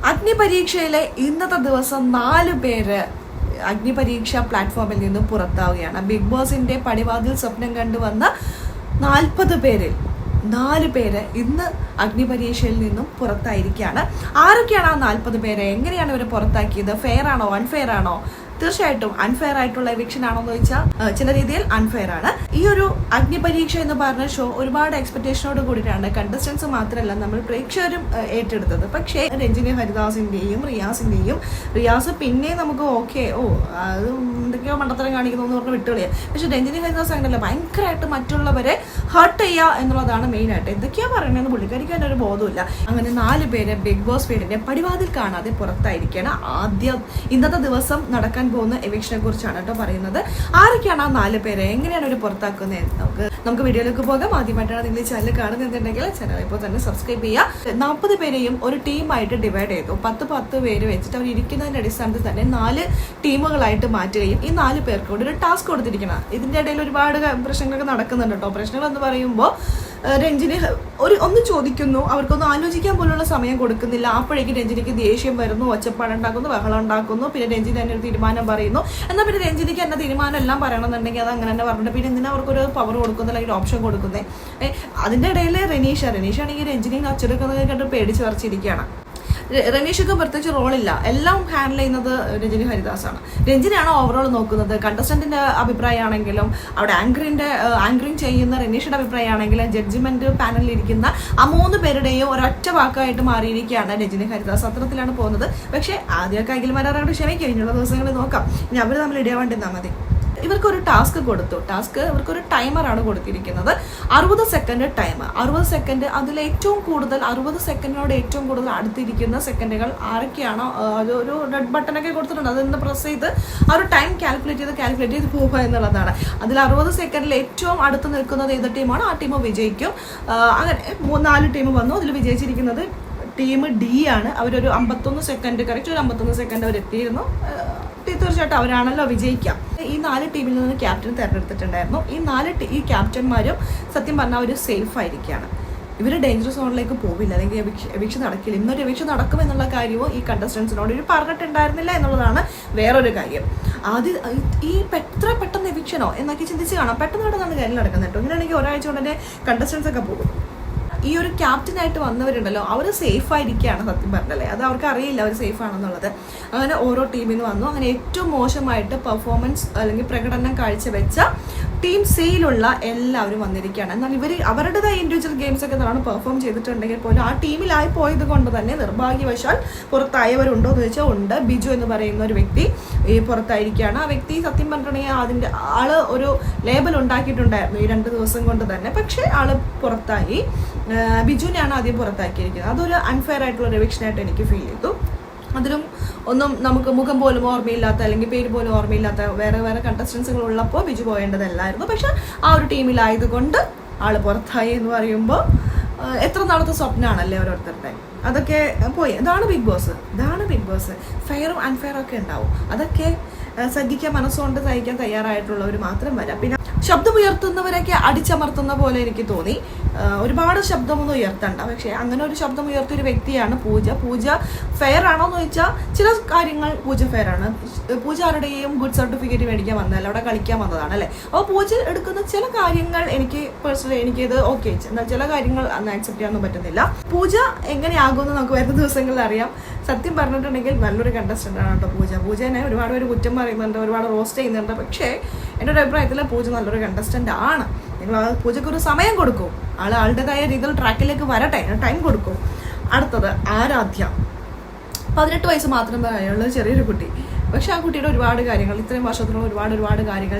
അഗ്നിപരീക്ഷയിലെ ഇന്നത്തെ ദിവസം 4 പേര് അഗ്നിപരീക്ഷ പ്ലാറ്റ്ഫോമിൽ നിന്നും പുറത്താവുകയാണ്. ബിഗ് ബോസിന്റെ പടിവാതിൽ സ്വപ്നം കണ്ടുവന്ന 40 പേരിൽ 4 പേര് ഇന്ന് അഗ്നിപരീക്ഷയിൽ നിന്നും പുറത്തായിരിക്കുകയാണ്. ആരൊക്കെയാണ് ആ 40 പേര്? എങ്ങനെയാണ് ഇവരെ പുറത്താക്കിയത്? ഫെയർ ആണോ അൺഫെയർ ആണോ? തീർച്ചയായിട്ടും അൺഫെയർ ആയിട്ടുള്ള എവിക്ഷൻ ആണോ എന്ന് ചോദിച്ചാൽ ചില രീതിയിൽ അൺഫെയർ ആണ്. ഈ ഒരു അഗ്നിപരീക്ഷ എന്ന് പറഞ്ഞ ഷോ ഒരുപാട് എക്സ്പെക്ടേഷനോട് കൂടിയിട്ടാണ് കണ്ടസ്റ്റൻസ് മാത്രമല്ല നമ്മൾ പ്രേക്ഷകരും ഏറ്റെടുത്തത്. പക്ഷേ രഞ്ജിനി ഹരിദാസിന്റെയും റിയാസ് പിന്നെ നമുക്ക് അത് എന്തൊക്കെയോ മണ്ടത്തരം കാണിക്കുന്നു എന്ന് പറഞ്ഞ് വിട്ടുകളിയാണ്. പക്ഷെ രഞ്ജിനി ഹരിദാസ് അങ്ങനെയല്ല, ഭയങ്കരമായിട്ട് മറ്റുള്ളവരെ ഹർട്ട് ചെയ്യുക എന്നുള്ളതാണ് മെയിനായിട്ട്. എന്തൊക്കെയാ പറയുന്നതെന്ന് പുള്ളിക്കാരിക്ക് തന്നെ ഒരു ബോധമില്ല. അങ്ങനെ 4 പേര് ബിഗ് ബോസ് വീടിന്റെ പടിവാതിൽ കാണാതെ പുറത്തായിരിക്കുകയാണ്. ഇന്നത്തെ ദിവസം നടക്കാൻ പോകുന്ന എവിക്ഷനെ കുറിച്ചാണ് കേട്ടോ പറയുന്നത്. ആരൊക്കെയാണ് ആ 4 പേര്? എങ്ങനെയാണ് അവർ പുറത്താക്കുന്നത്? നമുക്ക് വീഡിയോയിലേക്ക് പോകാം. ആദ്യമായിട്ടാണ് നിങ്ങൾ ഈ ചാനൽ കാണുന്നുണ്ടെങ്കിൽ ചാനൽ ഇപ്പോൾ തന്നെ സബ്സ്ക്രൈബ് ചെയ്യുക. 40 പേരെയും ഒരു ടീമായിട്ട് ഡിവൈഡ് ചെയ്തു. 10 പേര് വെച്ചിട്ട് അവർ ഇരിക്കുന്നതിന്റെ അടിസ്ഥാനത്തിൽ തന്നെ 4 ടീമുകളായിട്ട് മാറ്റുകയും ഈ 4 പേർക്ക് കൂടി ഒരു ടാസ്ക് കൊടുത്തിരിക്കണം. ഇതിന്റെ ഇടയിൽ ഒരുപാട് പ്രശ്നങ്ങളൊക്കെ നടക്കുന്നുണ്ട് കേട്ടോ. പ്രശ്നങ്ങൾ എന്ന് പറയുമ്പോൾ രഞ്ജിനി ഒന്ന് ചോദിക്കുന്നു, അവർക്കൊന്നും ആലോചിക്കാൻ പോലുള്ള സമയം കൊടുക്കുന്നില്ല. അപ്പോഴേക്കും രഞ്ജിനിക്ക് ദേഷ്യം വരുന്നു, ഒച്ചപ്പാടുണ്ടാക്കുന്നു, ബഹളം ഉണ്ടാക്കുന്നു. പിന്നെ രഞ്ജിനി തന്നെ ഒരു തീരുമാനം പറയുന്നു. എന്നാൽ പിന്നെ രഞ്ജിനിക്ക് എന്നെ തീരുമാനം എല്ലാം പറയണമെന്നുണ്ടെങ്കിൽ അത് അങ്ങനെ തന്നെ പറഞ്ഞിട്ട് പിന്നെ എന്തിനാ അവർക്കൊരു പവർ കൊടുക്കുന്നത്, അല്ലെങ്കിൽ ഓപ്ഷൻ കൊടുക്കുന്നത്? അതിന്റെ ഇടയിൽ റനീഷ ആണെങ്കിൽ രഞ്ജിനി അച്ചെടുക്കുന്നത് കണ്ട് പേടിച്ച് വരച്ചിരിക്കുകയാണ്. റനീഷക്ക് പ്രത്യേകിച്ച് റോളില്ല, എല്ലാം ഹാൻഡിൽ ചെയ്യുന്നത് രഞ്ജിനി ഹരിദാസാണ്. രഞ്ജിനിയാണോ ഓവറോൾ നോക്കുന്നത്. കണ്ടസ്റ്റന്റിന്റെ അഭിപ്രായമാണെങ്കിലും അവിടെ ആങ്കറിങ് ചെയ്യുന്ന റനീഷയുടെ അഭിപ്രായമാണെങ്കിലും ജഡ്ജ്മെന്റ് പാനലിൽ ഇരിക്കുന്ന ആ 3 പേരുടെയും ഒരൊറ്റ വാക്കായിട്ട് മാറിയിരിക്കുകയാണ് രഞ്ജിനി ഹരിദാസ്. അത്തരത്തിലാണ് പോകുന്നത്. പക്ഷേ ആദ്യമൊക്കെ അഖിൽമാരാറോട് ക്ഷമിക്കും, ഇനിയുള്ള ദിവസങ്ങളിൽ നോക്കാം. ഇനി അവർ തമ്മിൽ ഇടയാവേണ്ടിരുന്നാൽ മതി. ഇവർക്കൊരു ടാസ്ക് കൊടുത്തു. ഇവർക്കൊരു ടൈമറാണ് കൊടുത്തിരിക്കുന്നത്. 60 സെക്കൻഡ് ടൈമർ. 60 സെക്കൻഡ് അതിൽ ഏറ്റവും കൂടുതൽ 60 സെക്കൻഡിനോട് ഏറ്റവും കൂടുതൽ അടുത്തിരിക്കുന്ന സെക്കൻഡുകൾ ആരൊക്കെയാണോ ഒരു റെഡ് ബട്ടണൊക്കെ കൊടുത്തിട്ടുണ്ട്, അതൊന്ന് പ്രസ് ചെയ്ത് ആ ഒരു ടൈം കാൽക്കുലേറ്റ് ചെയ്ത് പോകുക എന്നുള്ളതാണ്. അതിൽ 60 സെക്കൻഡിൽ ഏറ്റവും അടുത്ത് നിൽക്കുന്നത് ഏത് ടീമാണോ ആ ടീം വിജയിക്കും. അങ്ങനെ 4 ടീം വന്നു. അതിൽ വിജയിച്ചിരിക്കുന്നത് ടീം ഡി ആണ്. അവരൊരു 51 സെക്കൻഡ് കറക്റ്റ് ഒരു 51 സെക്കൻഡ് അവരെത്തിയിരുന്നു. തീർച്ചയായിട്ടും അവരാണല്ലോ വിജയിക്കാം. ഈ 4 ടീമിൽ നിന്ന് ക്യാപ്റ്റൻ തിരഞ്ഞെടുത്തിട്ടുണ്ടായിരുന്നു. ഈ ക്യാപ്റ്റന്മാരും സത്യം പറഞ്ഞാൽ അവർ സേഫ് ആയിരിക്കുകയാണ്. ഇവർ ഡേഞ്ചർ സോണിലേക്ക് പോവില്ല, അല്ലെങ്കിൽ എവിക്ഷൻ നടക്കില്ല. ഇന്നൊരു എവിക്ഷൻ നടക്കുമെന്നുള്ള കാര്യവും ഈ കണ്ടസ്റ്റൻസിനോട് ഇവർ പറഞ്ഞിട്ടുണ്ടായിരുന്നില്ല എന്നുള്ളതാണ് വേറൊരു കാര്യം. ഈ എത്ര പെട്ടെന്ന് എവിക്ഷനോ എന്നൊക്കെ ചിന്തിച്ച് കാണാം. പെട്ടെന്ന് കാര്യം നടക്കുന്നത് കേട്ടോ. ഇങ്ങനെയാണെങ്കിൽ ഒരാഴ്ച കൊണ്ട് തന്നെ കണ്ടസ്റ്റൻസ് ഒക്കെ പോകും. ഈ ഒരു ക്യാപ്റ്റനായിട്ട് വന്നവരുണ്ടല്ലോ, അവർ സേഫ് ആയിരിക്കുകയാണ് സത്യം പറഞ്ഞല്ലേ. അത് അവർക്ക് അറിയില്ല അവർ സേഫ് ആണെന്നുള്ളത്. അങ്ങനെ ഓരോ ടീമിന് വന്നു. അങ്ങനെ ഏറ്റവും മോശമായിട്ട് പെർഫോമൻസ് അല്ലെങ്കിൽ പ്രകടനം കാഴ്ചവെച്ച ടീം സിയിലുള്ള എല്ലാവരും വന്നിരിക്കുകയാണ്. എന്നാൽ ഇവർ അവരുടേതായ ഇൻഡിവിജ്വൽ ഗെയിംസ് ഒക്കെ എന്താണ് പെർഫോം ചെയ്തിട്ടുണ്ടെങ്കിൽ പോലും ആ ടീമിലായി പോയത് കൊണ്ട് തന്നെ നിർഭാഗ്യവശാൽ പുറത്തായവരുണ്ടോ എന്ന് ചോദിച്ചാൽ ഉണ്ട്. ബിജു എന്ന് പറയുന്ന ഒരു വ്യക്തി ഈ പുറത്തായിരിക്കുകയാണ്. ആ വ്യക്തി സത്യം പറഞ്ഞിട്ടുണ്ടെങ്കിൽ അതിൻ്റെ ആള് ഒരു ലേബൽ ഉണ്ടാക്കിയിട്ടുണ്ടായിരുന്നു ഈ 2 ദിവസം കൊണ്ട് തന്നെ. പക്ഷേ ആള് പുറത്തായി. ബിജുവിനെയാണ് ആദ്യം പുറത്താക്കിയിരിക്കുന്നത്. അതൊരു അൺഫെയർ ആയിട്ടുള്ള എവിക്ഷനായിട്ട് എനിക്ക് ഫീൽ ചെയ്തു. അതിലും ഒന്നും നമുക്ക് മുഖം പോലും ഓർമ്മയില്ലാത്ത അല്ലെങ്കിൽ പേര് പോലും ഓർമ്മയില്ലാത്ത വേറെ കണ്ടസ്റ്റൻസുകൾ ഉള്ളപ്പോൾ ബിജു പോയേണ്ടതല്ലായിരുന്നു. പക്ഷെ ആ ഒരു ടീമിലായതുകൊണ്ട് ആള് പുറത്തായി എന്ന് പറയുമ്പോൾ എത്ര നാളത്തെ സ്വപ്നമാണല്ലേ ഓരോരുത്തരുടെ. അതൊക്കെ പോയി. ഇതാണ് ബിഗ് ബോസ്. ഫെയറും അൺഫെയറും ഒക്കെ ഉണ്ടാവും. അതൊക്കെ സഹിക്കാൻ മനസ്സുകൊണ്ട് സഹിക്കാൻ തയ്യാറായിട്ടുള്ളവർ മാത്രം വരാം. പിന്നെ ശബ്ദമുയർത്തുന്നവരൊക്കെ അടിച്ചമർത്തുന്ന പോലെ എനിക്ക് തോന്നി. ഒരുപാട് ശബ്ദമൊന്നും ഉയർത്തണ്ട. പക്ഷെ അങ്ങനെ ഒരു ശബ്ദം ഉയർത്തിയൊരു വ്യക്തിയാണ് പൂജ ഫെയർ ആണോ എന്ന് ചോദിച്ചാൽ ചില കാര്യങ്ങൾ പൂജ ഫെയർ ആണ്. പൂജ ആരുടെയും ഗുഡ് സർട്ടിഫിക്കറ്റ് മേടിക്കാൻ വന്നതല്ല, അവിടെ കളിക്കാൻ വന്നതാണ് അല്ലേ. അപ്പോൾ പൂജ എടുക്കുന്ന ചില കാര്യങ്ങൾ എനിക്കിത് ഓക്കെ, എന്നാൽ ചില കാര്യങ്ങൾ അന്ന് ആക്സെപ്റ്റ് ചെയ്യാനൊന്നും പറ്റുന്നില്ല. പൂജ എങ്ങനെയാകുമെന്ന് നമുക്ക് വരുന്ന ദിവസങ്ങളിൽ അറിയാം. സത്യം പറഞ്ഞിട്ടുണ്ടെങ്കിൽ നല്ലൊരു കണ്ടസ്റ്റന്റ് ആണ് കേട്ടോ പൂജനെ ഒരുപാട് പേര് കുറ്റം പറയുന്നുണ്ട്, ഒരുപാട് റോസ്റ്റ് ചെയ്യുന്നുണ്ട്. പക്ഷേ എൻ്റെ ഒരു അഭിപ്രായത്തിൽ പൂജ നല്ലൊരു കണ്ടസ്റ്റന്റ് ആണ്. നിങ്ങൾ ആ പൂജയ്ക്ക് ഒരു സമയം കൊടുക്കും. ആളുടേതായ രീതിയിൽ ട്രാക്കിലേക്ക് വരട്ടെ, ടൈം കൊടുക്കും. അടുത്തത് ആരാധ്യ. 18 വയസ്സ് മാത്രമേ ആയുള്ള ചെറിയൊരു കുട്ടി. പക്ഷെ ആ കുട്ടിയുടെ ഒരുപാട് കാര്യങ്ങൾ ഇത്രയും വർഷത്തിലുള്ള ഒരുപാട് കാര്യങ്ങൾ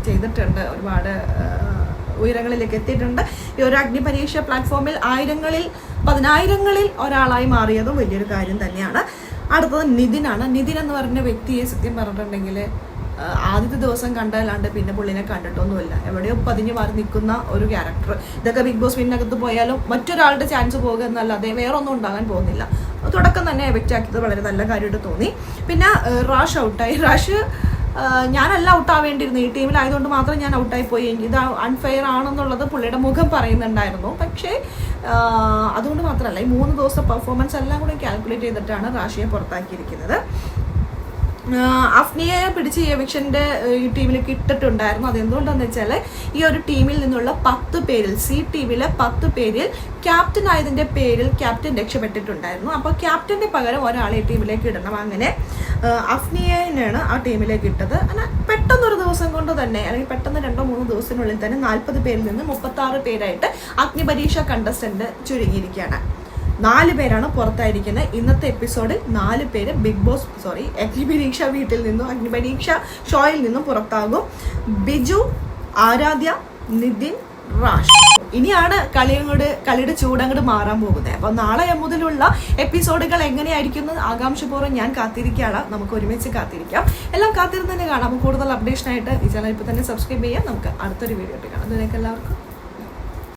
ചെയ്തിട്ടുണ്ട്. ഒരുപാട് ഉയരങ്ങളിലേക്ക് എത്തിയിട്ടുണ്ട്. ഈ ഒരു അഗ്നിപരീക്ഷ പ്ലാറ്റ്ഫോമിൽ 1000ങ്ങളിൽ ഒരാളായി മാറിയതും വലിയൊരു കാര്യം തന്നെയാണ്. അടുത്തത് നിതിനാണ്. നിതിൻ എന്ന് പറഞ്ഞ വ്യക്തിയെ സത്യം പറഞ്ഞിട്ടുണ്ടെങ്കിൽ ആദ്യത്തെ ദിവസം കണ്ടല്ലാണ്ട് പിന്നെ പുള്ളിനെ കണ്ടിട്ടൊന്നുമില്ല. എവിടെയോ പതിഞ്ഞു മാറി നിൽക്കുന്ന ഒരു ക്യാരക്ടർ. ഇതൊക്കെ ബിഗ് ബോസ് വീടിനകത്ത് പോയാലും മറ്റൊരാളുടെ ചാൻസ് പോകുക എന്നല്ലാതെ വേറെ ഒന്നും ഉണ്ടാകാൻ പോകുന്നില്ല. തുടക്കം തന്നെ എവിക്റ്റ് ആക്കിയത് വളരെ നല്ല കാര്യമായിട്ട് തോന്നി. പിന്നെ റാഷ് ഔട്ടായി. ഞാനല്ല ഔട്ടാവേണ്ടിയിരുന്നു. ഈ ടീമിലായതുകൊണ്ട് മാത്രം ഞാൻ ഔട്ടായി പോയി. ഇത് അൺഫെയർ ആണെന്നുള്ളത് പുള്ളിയുടെ മുഖം പറയുന്നുണ്ടായിരുന്നു. പക്ഷേ അതുകൊണ്ട് മാത്രമല്ല ഈ 3 ദിവസത്തെ പെർഫോമൻസ് എല്ലാം കൂടെ കാൽക്കുലേറ്റ് ചെയ്തിട്ടാണ് റാഷിയെ പുറത്താക്കിയിരിക്കുന്നത്. അഫ്നിയെ പിടിച്ച് എവിക്ഷൻ്റെ ഈ ടീമിലേക്ക് ഇട്ടിട്ടുണ്ടായിരുന്നു. അതെന്തുകൊണ്ടാന്ന് വെച്ചാൽ ഈ ഒരു ടീമിൽ നിന്നുള്ള 10 പേരിൽ സി ടീമിലെ 10 പേരിൽ ക്യാപ്റ്റൻ ആയതിൻ്റെ പേരിൽ ക്യാപ്റ്റൻ രക്ഷപ്പെട്ടിട്ടുണ്ടായിരുന്നു. അപ്പോൾ ക്യാപ്റ്റൻ്റെ പകരം ഒരാളെ ഈ ടീമിലേക്ക് ഇടണം. അങ്ങനെ അഫ്നിയെയാണ് ആ ടീമിലേക്ക് ഇട്ടത്. അങ്ങനെ പെട്ടെന്നൊരു ദിവസം കൊണ്ട് തന്നെ അല്ലെങ്കിൽ പെട്ടെന്ന് 2-3 ദിവസത്തിനുള്ളിൽ തന്നെ 40 പേരിൽ നിന്ന് 36 പേരായിട്ട് അഗ്നിപരീക്ഷ കണ്ടസ്റ്റന്റ് ചുരുങ്ങിയിരിക്കുകയാണ്. 4 പേരാണ് പുറത്തായിരിക്കുന്നത്. ഇന്നത്തെ എപ്പിസോഡിൽ 4 പേര് അഗ്നിപരീക്ഷ വീട്ടിൽ നിന്നും അഗ്നിപരീക്ഷ ഷോയിൽ നിന്നും പുറത്താകും. ബിജു, ആരാധ്യ, നിതിൻ, റാഷ്. ഇനിയാണ് കളിയുടെ ചൂടങ്ങോട്ട് മാറാൻ പോകുന്നത്. അപ്പോൾ നാളെ മുതലുള്ള എപ്പിസോഡുകൾ എങ്ങനെയായിരിക്കും ആകാംക്ഷപൂർവ്വം ഞാൻ കാത്തിരിക്കുകയാണ്. നമുക്ക് ഒരുമിച്ച് കാത്തിരിക്കാം. എല്ലാം കാത്തിരുന്ന് തന്നെ കാണാം. കൂടുതൽ അപ്ഡേഷനായിട്ട് ഈ ചാനൽ ഇപ്പോൾ തന്നെ സബ്സ്ക്രൈബ് ചെയ്യാം. നമുക്ക് അടുത്തൊരു വീഡിയോ കാണാം. അതിലേക്ക് എല്ലാവർക്കും